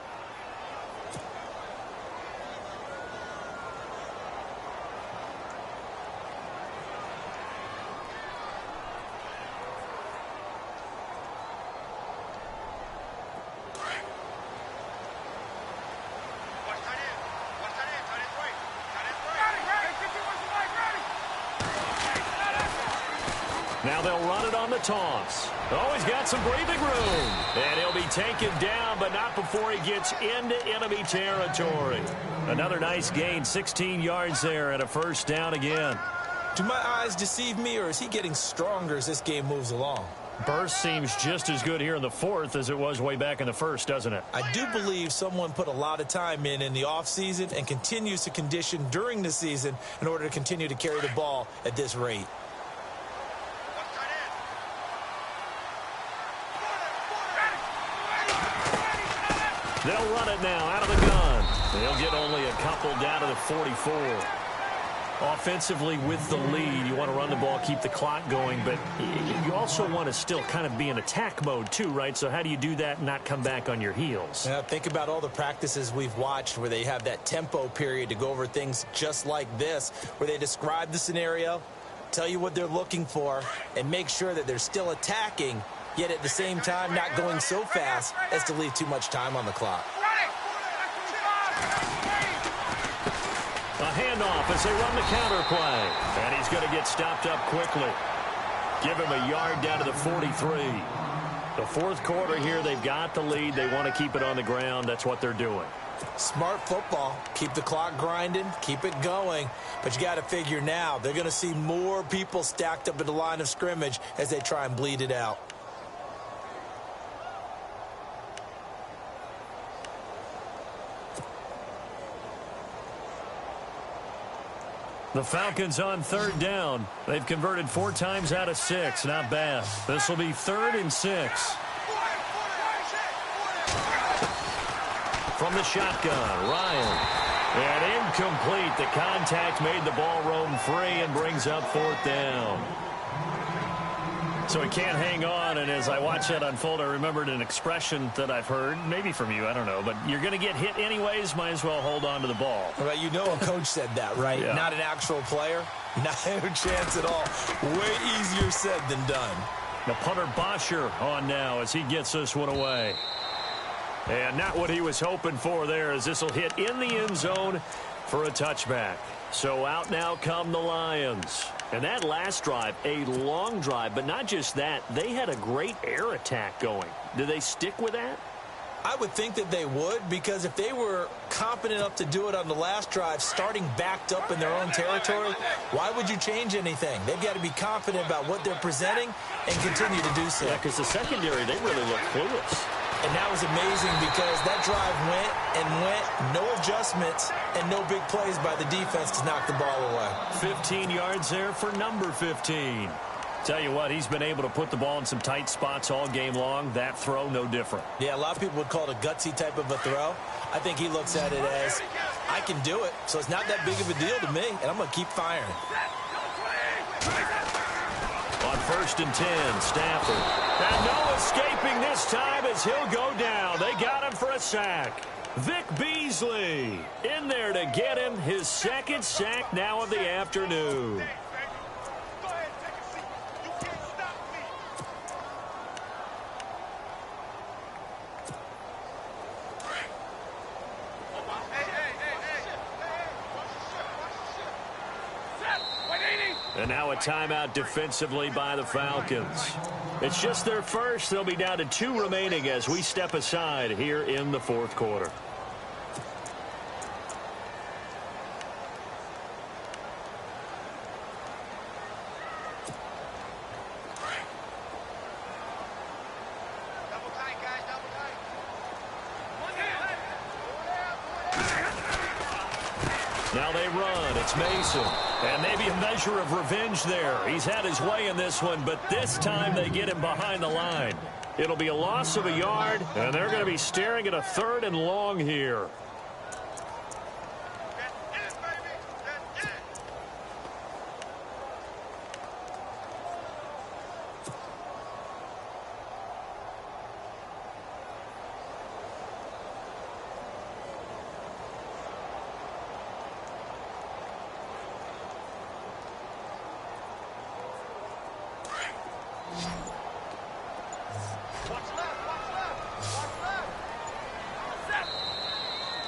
Now they'll run it on the toss. Oh, he's got some breathing room. And he'll be taken down, but not before he gets into enemy territory. Another nice gain, 16 yards there, and a first down again. Do my eyes deceive me, or is he getting stronger as this game moves along? Burst seems just as good here in the fourth as it was way back in the first, doesn't it? I do believe someone put a lot of time in the offseason and continues to condition during the season in order to continue to carry the ball at this rate. They'll run it now out of the gun. They'll get only a couple down to the 44. Offensively with the lead, you want to run the ball, keep the clock going, but you also want to still kind of be in attack mode too, right? So how do you do that and not come back on your heels? Yeah, think about all the practices we've watched where they have that tempo period to go over things just like this, where they describe the scenario, tell you what they're looking for, and make sure that they're still attacking, yet at the same time not going so fast as to leave too much time on the clock. A handoff as they run the counter play. And he's going to get stopped up quickly. Give him a yard down to the 43. The fourth quarter here, they've got the lead. They want to keep it on the ground. That's what they're doing. Smart football. Keep the clock grinding. Keep it going. But you got to figure now, they're going to see more people stacked up at the line of scrimmage as they try and bleed it out. The Falcons on third down. They've converted 4 times out of 6. Not bad. This will be 3rd and 6. From the shotgun, Ryan. And incomplete. The contact made the ball roam free and brings up 4th down. So he can't hang on, and as I watch that unfold, I remembered an expression that I've heard, maybe from you, I don't know, but you're going to get hit anyways, might as well hold on to the ball. Well, you know a coach said that, right? Yeah. Not an actual player. Not a chance at all. Way easier said than done. The punter Bosher on now as he gets this one away. And not what he was hoping for there, as this will hit in the end zone for a touchback. So out now come the Lions. And that last drive, a long drive, but not just that, they had a great air attack going. Do they stick with that? I would think that they would, because if they were confident enough to do it on the last drive, starting backed up in their own territory, why would you change anything? They've got to be confident about what they're presenting and continue to do so. Yeah, because the secondary, they really look clueless. And that was amazing because that drive went and went, no adjustments, and no big plays by the defense to knock the ball away. 15 yards there for number 15. Tell you what, he's been able to put the ball in some tight spots all game long. That throw, no different. Yeah, a lot of people would call it a gutsy type of a throw. I think he looks at it as, I can do it, so it's not that big of a deal to me, and I'm going to keep firing. On 1st and 10, Stafford. And no escaping this time as he'll go down. They got him for a sack. Vic Beasley in there to get him his 2nd sack now of the afternoon. And now a timeout defensively by the Falcons. It's just their first. They'll be down to 2 remaining as we step aside here in the fourth quarter. Now they run. It's Mason. And maybe a measure of revenge there. He's had his way in this one, but this time they get him behind the line. It'll be a loss of a yard, and they're going to be staring at a 3rd and long here.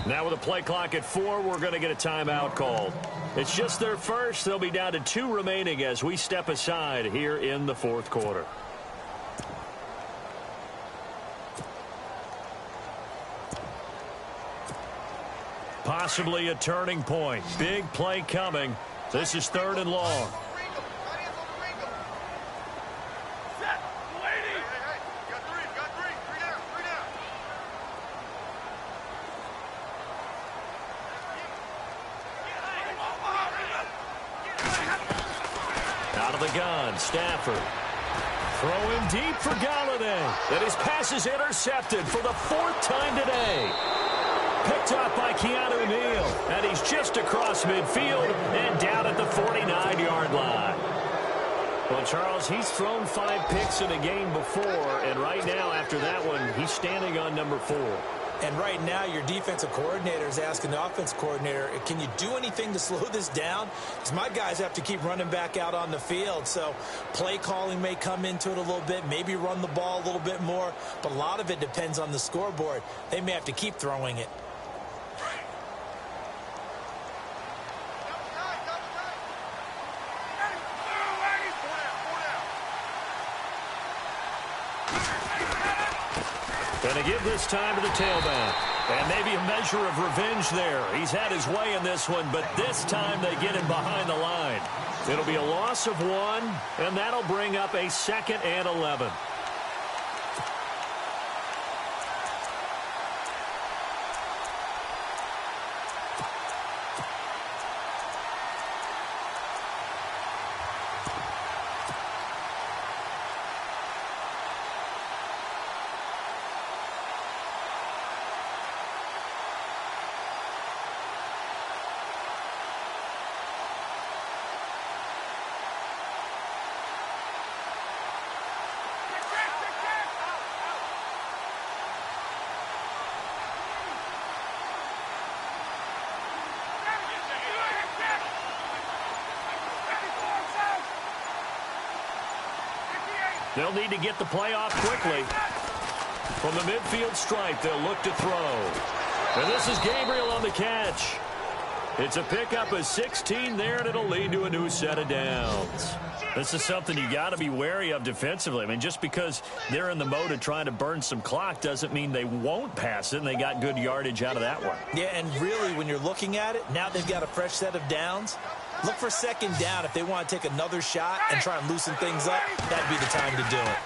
Now with a play clock at 4, we're going to get a timeout called. It's just their first. They'll be down to 2 remaining as we step aside here in the fourth quarter. Possibly a turning point. Big play coming. This is 3rd and long. Out of the gun, Stafford. Throw him deep for Galladay. And his pass is intercepted for the 4th time today. Picked up by Keanu Neal. And he's just across midfield and down at the 49-yard line. Well, Charles, he's thrown 5 picks in a game before. And right now, after that one, he's standing on number 4. And right now, your defensive coordinator is asking the offensive coordinator, can you do anything to slow this down? Because my guys have to keep running back out on the field. So play calling may come into it a little bit, maybe run the ball a little bit more. But a lot of it depends on the scoreboard. They may have to keep throwing it. Going to give this time to the tailback. And maybe a measure of revenge there. He's had his way in this one, but this time they get him behind the line. It'll be a loss of 1, and that'll bring up a 2nd and 11. They'll need to get the play off quickly. From the midfield stripe, they'll look to throw. And this is Gabriel on the catch. It's a pickup of 16 there, and it'll lead to a new set of downs. This is something you got to be wary of defensively. I mean, just because they're in the mode of trying to burn some clock doesn't mean they won't pass it, and they got good yardage out of that one. Yeah, and really, when you're looking at it, now they've got a fresh set of downs. Look for 2nd down if they want to take another shot and try and loosen things up. That'd be the time to do it.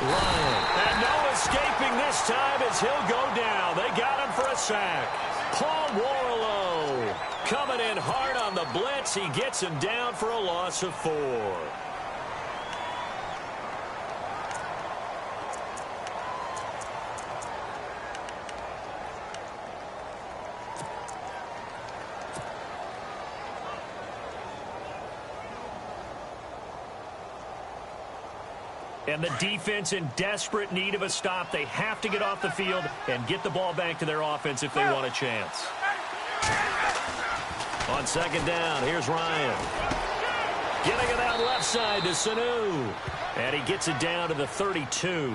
Ryan. And no escaping this time as he'll go down. They got him for a sack. Paul Warlow coming in hard on the blitz. He gets him down for a loss of 4. And the defense in desperate need of a stop. They have to get off the field and get the ball back to their offense if they want a chance. On 2nd down, here's Ryan. Getting it out left side to Sanu. And he gets it down to the 32.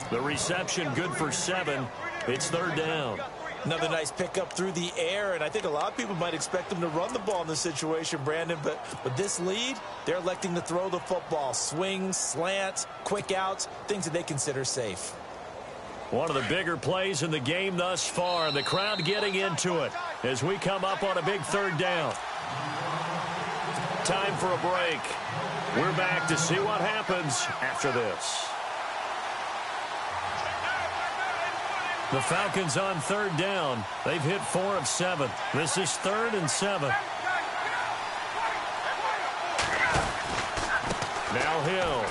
The reception good for 7. It's 3rd down. Another nice pickup through the air, and I think a lot of people might expect them to run the ball in this situation, Brandon, but with this lead, they're electing to throw the football. Swings, slants, quick outs, things that they consider safe. One of the bigger plays in the game thus far. The crowd getting into it as we come up on a big third down. Time for a break. We're back to see what happens after this. The Falcons on third down. They've hit 4 of 7. This is 3rd and 7. Now Hill.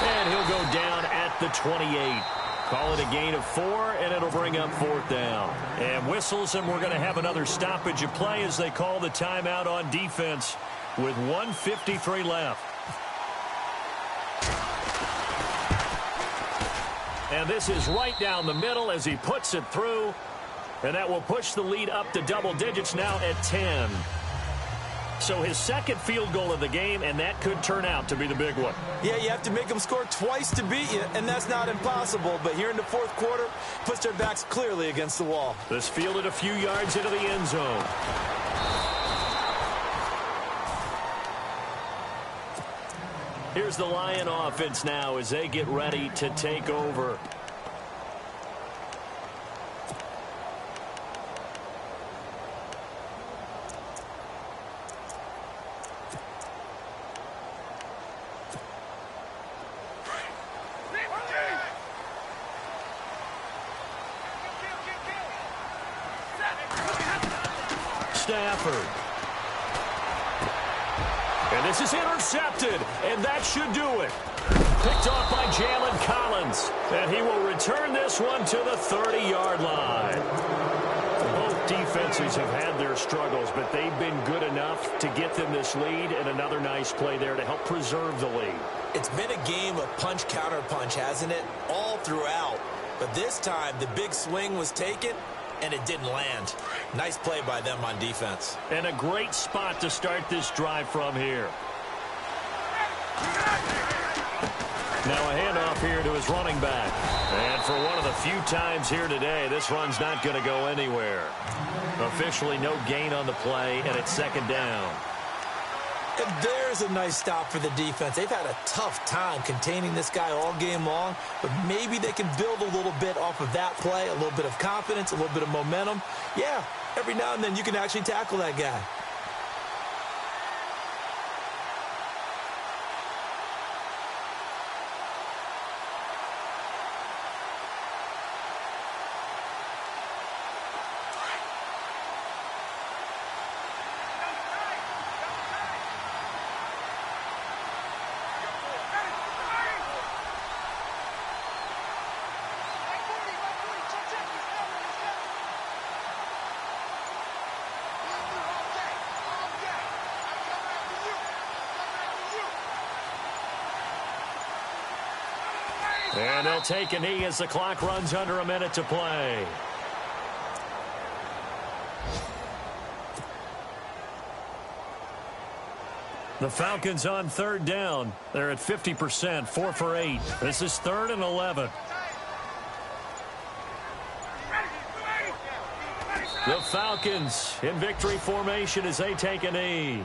And he'll go down at the 28. Call it a gain of 4, and it'll bring up 4th down. And whistles, and we're going to have another stoppage of play as they call the timeout on defense with 1:53 left. And this is right down the middle as he puts it through. And that will push the lead up to double digits now at 10. So his second field goal of the game, and that could turn out to be the big one. Yeah, you have to make them score twice to beat you, and that's not impossible. But here in the 4th quarter, puts their backs clearly against the wall. This fielded a few yards into the end zone. Here's the Lion offense now as they get ready to take over. Stafford. And this is intercepted, and that should do it. Picked off by Jalen Collins, and he will return this one to the 30-yard line. Both defenses have had their struggles, but they've been good enough to get them this lead, and another nice play there to help preserve the lead. It's been a game of punch-counter-punch, hasn't it? All throughout. But this time, the big swing was taken, and it didn't land. Nice play by them on defense. And a great spot to start this drive from here. Now a handoff here to his running back. And for one of the few times here today, this run's not going to go anywhere. Officially no gain on the play, and it's 2nd down. And there's a nice stop for the defense. They've had a tough time containing this guy all game long, but maybe they can build a little bit off of that play, a little bit of confidence, a little bit of momentum. Yeah, every now and then you can actually tackle that guy. And they'll take a knee as the clock runs under a minute to play. The Falcons on 3rd down. They're at 50%, 4 for 8. This is 3rd and 11. The Falcons in victory formation as they take a knee.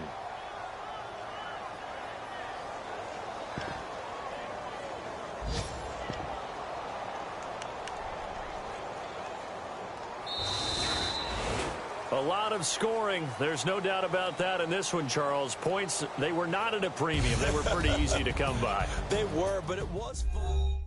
A lot of scoring. There's no doubt about that in this one, Charles. Points, they were not at a premium. They were pretty easy to come by. They were, but it was fun.